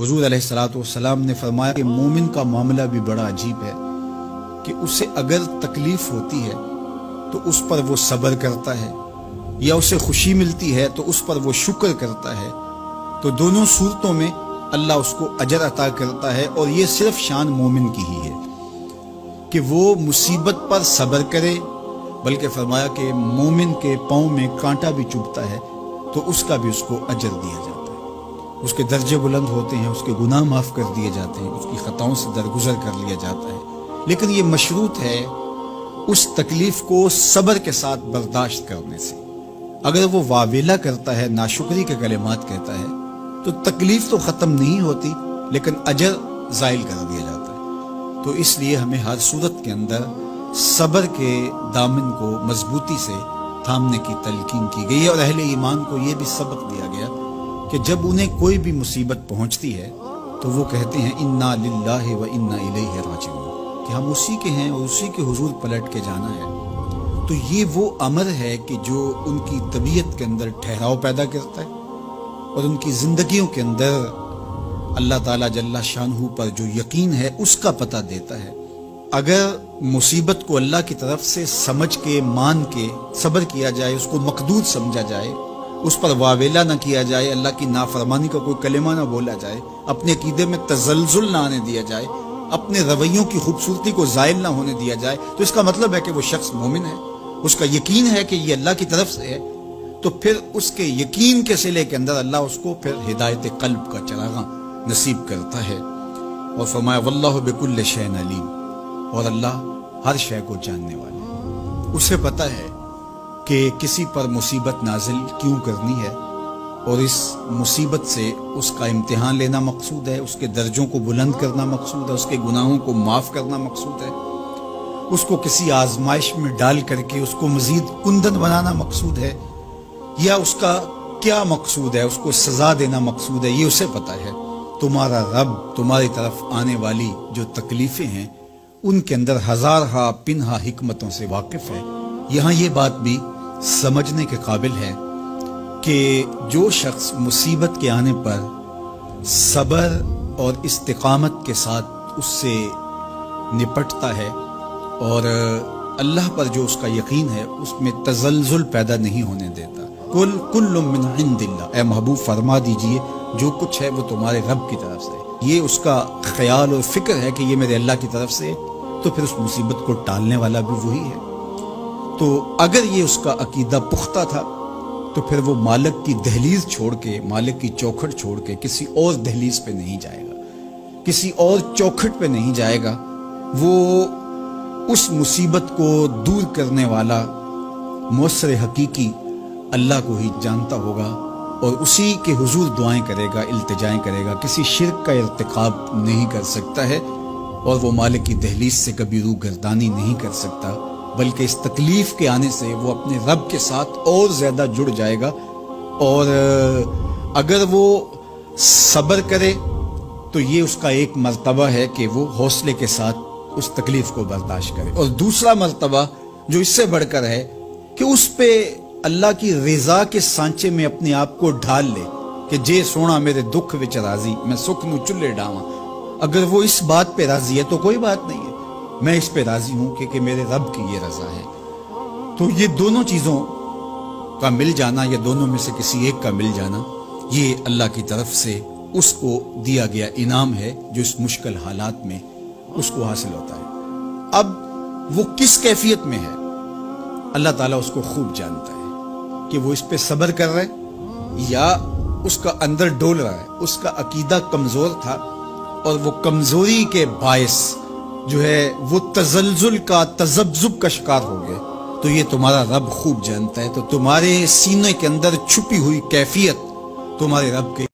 हुजूर अलैहिस्सलाम ने फरमाया कि मोमिन का मामला भी बड़ा अजीब है कि उसे अगर तकलीफ होती है तो उस पर वो सब्र करता है, या उसे खुशी मिलती है तो उस पर वो शुक्र करता है। तो दोनों सूरतों में अल्लाह उसको अजर अता करता है, और ये सिर्फ शान मोमिन की ही है कि वो मुसीबत पर सब्र करे। बल्कि फरमाया कि मोमिन के पाँव में कांटा भी चुभता है तो उसका भी उसको अजर दिया जाता है, उसके दर्जे बुलंद होते हैं, उसके गुनाह माफ़ कर दिए जाते हैं, उसकी खताओं से दरगुजर कर लिया जाता है। लेकिन ये मशरूत है उस तकलीफ को सब्र के साथ बर्दाश्त करने से। अगर वो वावेला करता है, नाशुक्री के कलिमात कहता है, तो तकलीफ तो ख़त्म नहीं होती लेकिन अजर ज़ाइल कर दिया जाता है। तो इसलिए हमें हर सूरत के अंदर सब्र के दामन को मजबूती से थामने की तलकीन की गई है। और अहले ईमान को यह भी सबक दिया गया कि जब उन्हें कोई भी मुसीबत पहुंचती है तो वो कहते हैं इन्ना लिल्लाहि व इन्ना इलैहि राजिऊन, कि हम उसी के हैं और उसी के हुजूर पलट के जाना है। तो ये वो अमर है कि जो उनकी तबीयत के अंदर ठहराव पैदा करता है और उनकी जिंदगियों के अंदर अल्लाह ताला जल्ला शानहू पर जो यकीन है उसका पता देता है। अगर मुसीबत को अल्लाह की तरफ से समझ के, मान के सब्र किया जाए, उसको मकदूर समझा जाए, उस पर वावेला ना किया जाए, अल्लाह की नाफरमानी का कोई कलिमा ना बोला जाए, अपने अकीदे में तजल्जुल ना आने दिया जाए, अपने रवैयों की खूबसूरती को ज़ाइल ना होने दिया जाए, तो इसका मतलब है कि वो शख्स मोमिन है, उसका यकीन है कि ये अल्लाह की तरफ से है। तो फिर उसके यकीन के सिले के अंदर अल्लाह उसको फिर हिदायत कल्ब का चरागा नसीब करता है। और फरमाया वल्लाहु बिकुल्लि शैइन अलीम, और अल्लाह हर शय को जानने वाला है। उसे पता है कि किसी पर मुसीबत नाजिल क्यों करनी है, और इस मुसीबत से उसका इम्तिहान लेना मकसूद है, उसके दर्जों को बुलंद करना मकसूद है, उसके गुनाहों को माफ़ करना मकसूद है, उसको किसी आजमाइश में डाल करके उसको मजीद कुंदन बनाना मकसूद है, या उसका क्या मकसूद है, उसको सजा देना मकसूद है, ये उसे पता है। तुम्हारा रब तुम्हारी तरफ आने वाली जो तकलीफें हैं उनके अंदर हजार हा पिनहा हिकमतों से वाकिफ है। यहाँ ये बात भी समझने के काबिल है कि जो शख्स मुसीबत के आने पर सब्र और इस्तिकामत के साथ उससे निपटता है और अल्लाह पर जो उसका यकीन है उसमें तजल्जुल पैदा नहीं होने देता। कुल्लु मिन इंदिल्लाह, ए महबूब फरमा दीजिए जो कुछ है वो तुम्हारे रब की तरफ से। ये उसका ख्याल और फिक्र है कि ये मेरे अल्लाह की तरफ से, तो फिर उस मुसीबत को टालने वाला भी वही है। तो अगर ये उसका अकीदा पुख्ता था तो फिर वो मालिक की दहलीज छोड़ के, मालिक की चौखट छोड़ के किसी और दहलीज पे नहीं जाएगा, किसी और चौखट पे नहीं जाएगा। वो उस मुसीबत को दूर करने वाला मुअस्सिर हकीकी अल्लाह को ही जानता होगा, और उसी के हुजूर दुआएं करेगा, इल्तिजाएं करेगा। किसी शिर्क का इर्तिकाब नहीं कर सकता है, और वो मालिक की दहलीज से कभी रूह गर्दानी नहीं कर सकता, बल्कि इस तकलीफ के आने से वो अपने रब के साथ और ज्यादा जुड़ जाएगा। और अगर वो सब्र करे तो ये उसका एक मर्तबा है कि वो हौसले के साथ उस तकलीफ को बर्दाश्त करे। और दूसरा मर्तबा जो इससे बढ़कर है कि उस पे अल्लाह की रिजा के सांचे में अपने आप को ढाल ले कि जे सोना मेरे दुख विच राजी, मैं सुख नू चुल्ले डावा। अगर वो इस बात पे राजी है तो कोई बात नहीं है, मैं इस पे राजी हूं कि मेरे रब की ये रजा है। तो ये दोनों चीजों का मिल जाना, या दोनों में से किसी एक का मिल जाना, ये अल्लाह की तरफ से उसको दिया गया इनाम है जो इस मुश्किल हालात में उसको हासिल होता है। अब वो किस कैफियत में है अल्लाह ताला उसको खूब जानता है, कि वो इस पे सब्र कर रहा है या उसका अंदर डोल रहा है। उसका अकीदा कमजोर था और वो कमजोरी के बायस जो है वो तजल्जुल का, तजब्जुब का शिकार हो गए। तो ये तुम्हारा रब खूब जानता है। तो तुम्हारे सीने के अंदर छुपी हुई कैफियत तुम्हारे रब के